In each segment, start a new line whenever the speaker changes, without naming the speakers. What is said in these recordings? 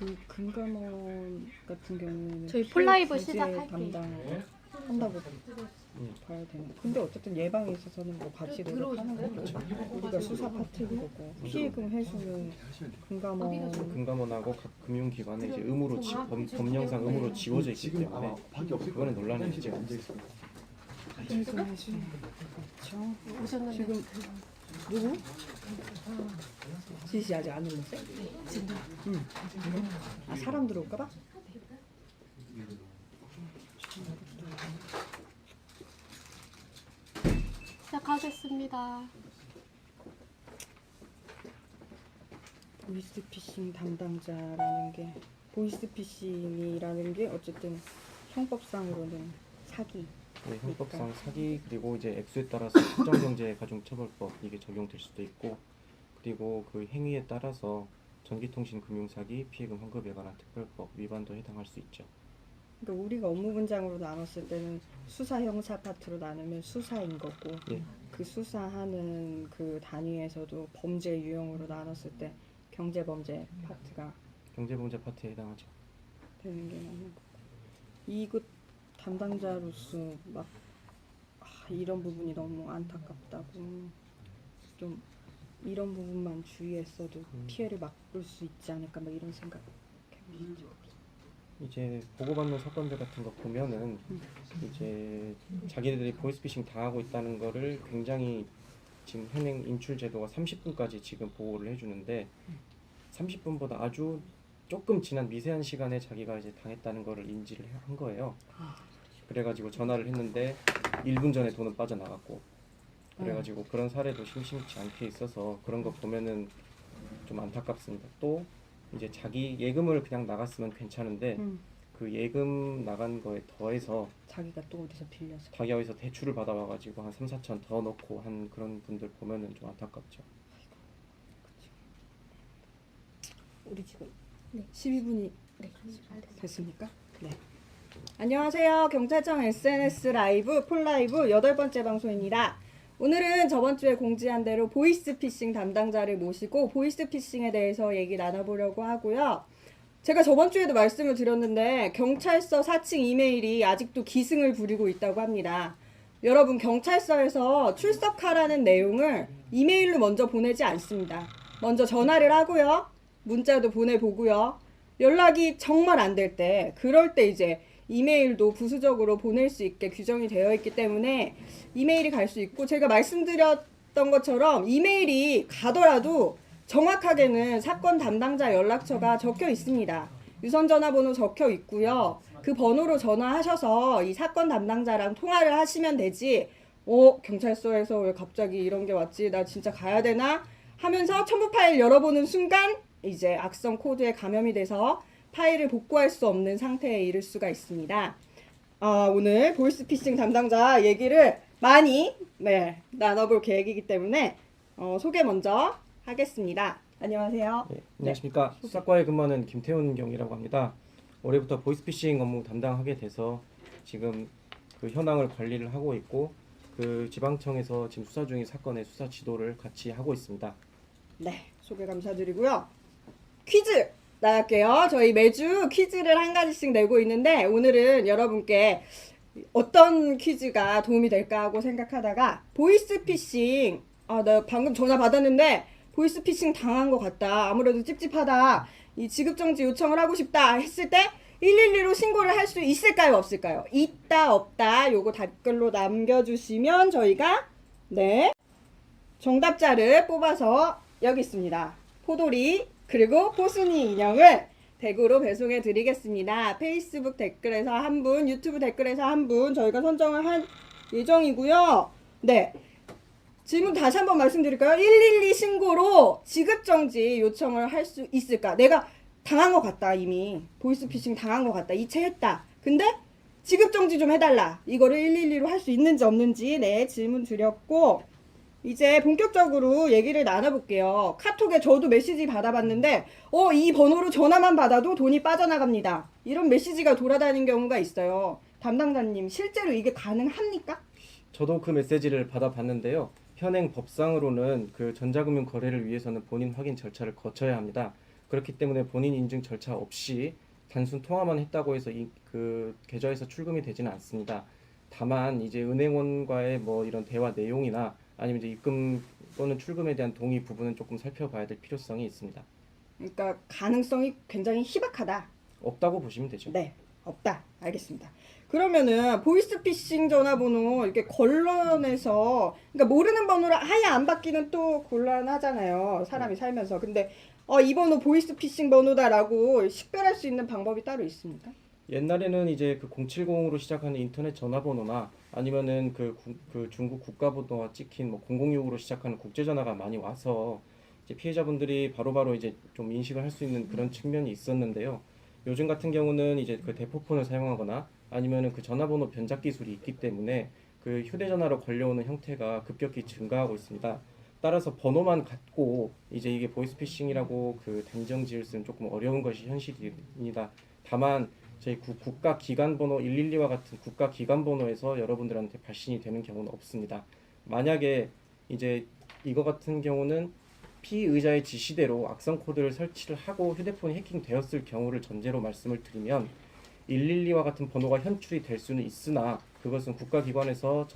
그 금감원 같은 경우에는
저희
피해
폴라이브
구제
시작할게요.
담당한다고 봐야 되는. 근데 어쨌든 예방에 있어서는 뭐 같이 노력하는 거죠. 우리가 수사 파트인 거고 피해금 회수는
금감원하고 각 금융기관에 이제 의무로 법령상 의무로 지워져 있기 때문에 그거는 논란이 있죠.
피해금 회수. 그렇죠.
오셨는데
지금 누구? 지시 아직 안 눌렀어요? 응. 아 사람 들어올까봐?
시작하겠습니다.
보이스피싱 담당자라는 게 보이스피싱이라는 게 어쨌든 형법상으로는 사기.
네, 형법상 사기 그리고 이제 액수에 따라서 특정경제가중처벌법 이게 적용될 수도 있고 그리고 그 행위에 따라서 전기통신금융사기 피해금 환급에 관한 특별법 위반도 해당할 수 있죠.
그러니까 우리가 업무 분장으로 나눴을 때는 수사 형사 파트로 나누면 수사인 거고
예.
그 수사하는 그 단위에서도 범죄 유형으로 나눴을 때 경제범죄 파트가
경제범죄 파트에 해당하죠.
되는 게 맞는 거고 이곳 담당자로서 막 이런 부분이 너무 안타깝다고 좀 이런 부분만 주의했어도 피해를 막을 수 있지 않을까 막 이런 생각 해보시죠.
이제 보고받는 사건들 같은 거 보면은 이제 자기들이 보이스피싱 당하고 있다는 거를 굉장히 지금 현행 인출 제도가 30분까지 지금 보호를 해주는데 30분보다 아주 조금 지난 미세한 시간에 자기가 이제 당했다는 거를 인지를 한 거예요. 그래가지고 전화를 했는데 1분 전에 돈은 빠져나갔고 그래가지고 그런 사례도 심심치 않게 있어서 그런 거 보면은 좀 안타깝습니다. 또 이제 자기 예금을 그냥 나갔으면 괜찮은데 그 예금 나간 거에 더해서
자기가 또 어디서 빌려서
자기가 어디서 대출을 받아와가지고 한 3, 4천 더 넣고 한 그런 분들 보면은 좀 안타깝죠.
우리 지금 12분이 됐습니까? 네. 안녕하세요. 경찰청 SNS 라이브 폴라이브 8번째 방송입니다. 오늘은 저번 주에 공지한 대로 보이스피싱 담당자를 모시고 보이스피싱에 대해서 얘기 나눠보려고 하고요. 제가 저번 주에도 말씀을 드렸는데 경찰서 4층 이메일이 아직도 기승을 부리고 있다고 합니다. 여러분 경찰서에서 출석하라는 내용을 이메일로 먼저 보내지 않습니다. 먼저 전화를 하고요. 문자도 보내보고요. 연락이 정말 안 될 때 그럴 때 이제 이메일도 부수적으로 보낼 수 있게 규정이 되어 있기 때문에 이메일이 갈 수 있고 제가 말씀드렸던 것처럼 이메일이 가더라도 정확하게는 사건 담당자 연락처가 적혀 있습니다. 유선 전화번호 적혀 있고요. 그 번호로 전화하셔서 이 사건 담당자랑 통화를 하시면 되지 경찰서에서 왜 갑자기 이런 게 왔지? 나 진짜 가야 되나? 하면서 첨부 파일 열어보는 순간 이제 악성 코드에 감염이 돼서 파일을 복구할 수 없는 상태에 이를 수가 있습니다. 오늘 보이스피싱 담당자 얘기를 많이 나눠볼 계획이기 때문에 소개 먼저 하겠습니다. 안녕하세요.
네, 안녕하십니까. 수사과에 근무하는 김태훈 경이라고 합니다. 올해부터 보이스피싱 업무 담당하게 돼서 지금 그 현황을 관리를 하고 있고 그 지방청에서 지금 수사 중인 사건의 수사 지도를 같이 하고 있습니다.
네, 소개 감사드리고요. 퀴즈 나갈게요. 저희 매주 퀴즈를 한 가지씩 내고 있는데 오늘은 여러분께 어떤 퀴즈가 도움이 될까 하고 생각하다가 보이스피싱 나 방금 전화 받았는데 보이스피싱 당한 것 같다. 아무래도 찝찝하다. 이 지급정지 요청을 하고 싶다 했을 때 112로 신고를 할 수 있을까요? 없을까요? 있다 없다 요거 댓글로 남겨주시면 저희가 정답자를 뽑아서 여기 있습니다. 포도리 그리고 포순이 인형을 댁으로 배송해 드리겠습니다. 페이스북 댓글에서 한 분, 유튜브 댓글에서 한 분 저희가 선정을 할 예정이고요. 네. 질문 다시 한번 말씀드릴까요? 112 신고로 지급정지 요청을 할 수 있을까? 내가 당한 것 같다 이미. 보이스피싱 당한 것 같다. 이체했다. 근데 지급정지 좀 해달라. 이거를 112로 할 수 있는지 없는지 질문 드렸고 이제 본격적으로 얘기를 나눠볼게요. 카톡에 저도 메시지 받아봤는데 이 번호로 전화만 받아도 돈이 빠져나갑니다. 이런 메시지가 돌아다니는 경우가 있어요. 담당자님 실제로 이게 가능합니까?
저도 그 메시지를 받아봤는데요. 현행 법상으로는 그 전자금융 거래를 위해서는 본인 확인 절차를 거쳐야 합니다. 그렇기 때문에 본인 인증 절차 없이 단순 통화만 했다고 해서 그 계좌에서 출금이 되지는 않습니다. 다만 이제 은행원과의 뭐 이런 대화 내용이나 아니면 이제 입금 또는 출금에 대한 동의 부분은 조금 살펴봐야 될 필요성이 있습니다.
그러니까 가능성이 굉장히 희박하다.
없다고 보시면 되죠.
네, 없다. 알겠습니다. 그러면은 보이스피싱 전화번호 이렇게 걸러내서 그러니까 모르는 번호를 아예 안 받기는 또 곤란하잖아요. 사람이 살면서. 근데 이 번호 보이스피싱 번호다라고 식별할 수 있는 방법이 따로 있습니까?
옛날에는 이제 그 070으로 시작하는 인터넷 전화번호나 아니면은 그 중국 국가번호가 찍힌 뭐 006으로 시작하는 국제전화가 많이 와서 이제 피해자분들이 바로바로 이제 좀 인식을 할 수 있는 그런 측면이 있었는데요. 요즘 같은 경우는 이제 그 대포폰을 사용하거나 아니면은 그 전화번호 변작 기술이 있기 때문에 그 휴대전화로 걸려오는 형태가 급격히 증가하고 있습니다. 따라서 번호만 갖고 이제 이게 보이스피싱이라고 그 단정 지을 수는 조금 어려운 것이 현실입니다. 다만 저희 국가 기관 번호 112와 같은 국가 기관 번호에서 여러분들한테 발신이 되는 경우는 없습니다. 만약에 이제 이거 같은 경우는 피의자의 지시대로 악성 코드를 설치를 하고 휴대폰이 해킹되었을 경우를 전제로 말씀을 드리면 112와 같은 번호가 현출이 될 수는 있으나 그것은 국가기관에서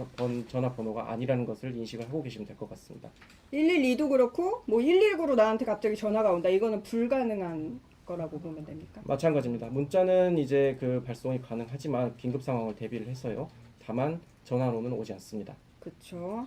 전화번호가 아니라는 것을 인식을 하고 계시면 될 것 같습니다.
112도 그렇고 뭐 119로 나한테 갑자기 전화가 온다. 이거는 불가능한 거라고 보면 됩니까?
마찬가지입니다. 문자는 이제 그 발송이 가능하지만 긴급 상황을 대비를 해서요. 다만 전화로는 오지 않습니다.
그렇죠.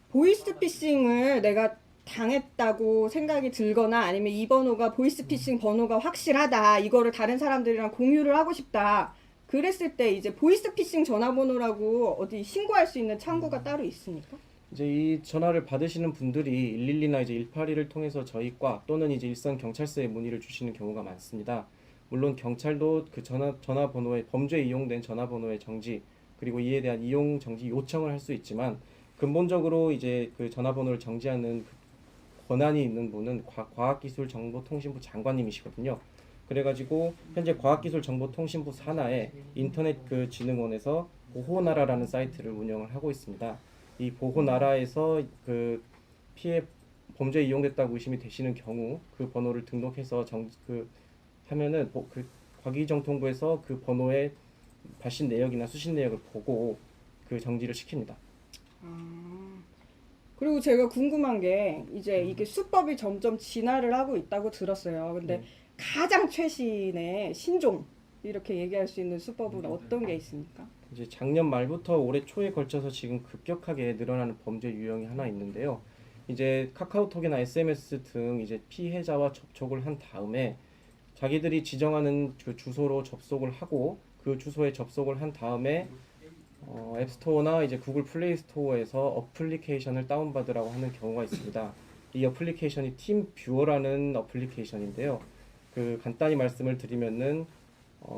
보이스피싱을 내가 당했다고 생각이 들거나 아니면 이 번호가 보이스피싱 번호가 확실하다. 이거를 다른 사람들이랑 공유를 하고 싶다. 그랬을 때 이제 보이스피싱 전화번호라고 어디 신고할 수 있는 창구가 따로 있습니까?
이제 이 전화를 받으시는 분들이 112나 이제 182를 통해서 저희과 또는 이제 일선 경찰서에 문의를 주시는 경우가 많습니다. 물론 경찰도 그 전화번호에 범죄에 이용된 전화번호의 정지 그리고 이에 대한 이용 정지 요청을 할 수 있지만 근본적으로 이제 그 전화번호를 정지하는 그 권한이 있는 분은 과학기술정보통신부 장관님이시거든요. 그래가지고 현재 과학기술정보통신부 산하에 인터넷 그 진흥원에서 보호나라라는 사이트를 운영을 하고 있습니다. 이 보호나라에서 그 피해 범죄에 이용됐다고 의심이 되시는 경우 그 번호를 등록해서 하면은 그 과기정통부에서 그 번호의 발신 내역이나 수신 내역을 보고 그 정지를 시킵니다.
그리고 제가 궁금한 게 이제 이게 수법이 점점 진화를 하고 있다고 들었어요. 근데 가장 최신의 신종 이렇게 얘기할 수 있는 수법은 어떤 게 있습니까?
이제 작년 말부터 올해 초에 걸쳐서 지금 급격하게 늘어나는 범죄 유형이 하나 있는데요. 이제 카카오톡이나 SMS 등 이제 피해자와 접촉을 한 다음에 자기들이 지정하는 그 주소로 접속을 하고 그 주소에 접속을 한 다음에 앱스토어나 이제 구글 플레이 스토어에서 어플리케이션을 다운받으라고 하는 경우가 있습니다. 이 어플리케이션이 팀뷰어라는 어플리케이션인데요. 그 간단히 말씀을 드리면은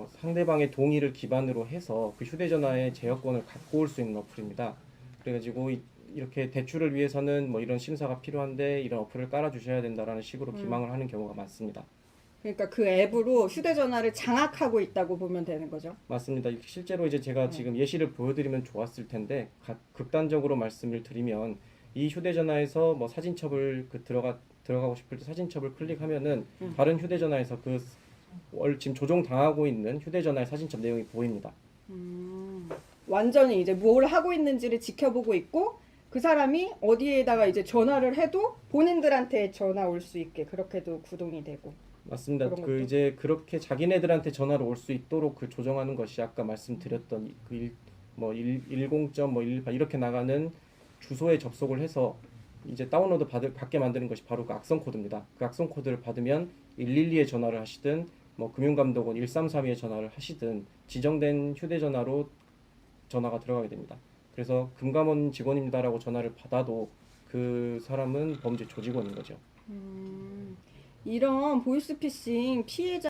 상대방의 동의를 기반으로 해서 그 휴대전화의 제어권을 갖고 올 수 있는 어플입니다. 그래가지고 이렇게 대출을 위해서는 뭐 이런 심사가 필요한데 이런 어플을 깔아주셔야 된다라는 식으로 기망을 하는 경우가 많습니다.
그러니까 그 앱으로 휴대전화를 장악하고 있다고 보면 되는 거죠.
맞습니다. 실제로 이제 제가 지금 예시를 보여드리면 좋았을 텐데 극단적으로 말씀을 드리면 이 휴대전화에서 뭐 사진첩을 들어가고 싶을 때 사진첩을 클릭하면은 다른 휴대전화에서 지금 조종당하고 있는 휴대전화의 사진첩 내용이 보입니다.
완전히 이제 뭘 하고 있는지를 지켜보고 있고 그 사람이 어디에다가 이제 전화를 해도 본인들한테 전화 올 수 있게 그렇게도 구동이 되고.
맞습니다. 그 이제 그렇게 자기네들한테 전화를 올 수 있도록 그 조정하는 것이 아까 말씀드렸던 그 10.118 이렇게 나가는 주소에 접속을 해서 이제 다운로드 받게 만드는 것이 바로 그 악성 코드입니다. 그 악성 코드를 받으면 112에 전화를 하시든 뭐 금융감독원 1332에 전화를 하시든 지정된 휴대전화로 전화가 들어가게 됩니다. 그래서 금감원 직원입니다라고 전화를 받아도 그 사람은 범죄 조직원인 거죠.
이런 보이스피싱 피해자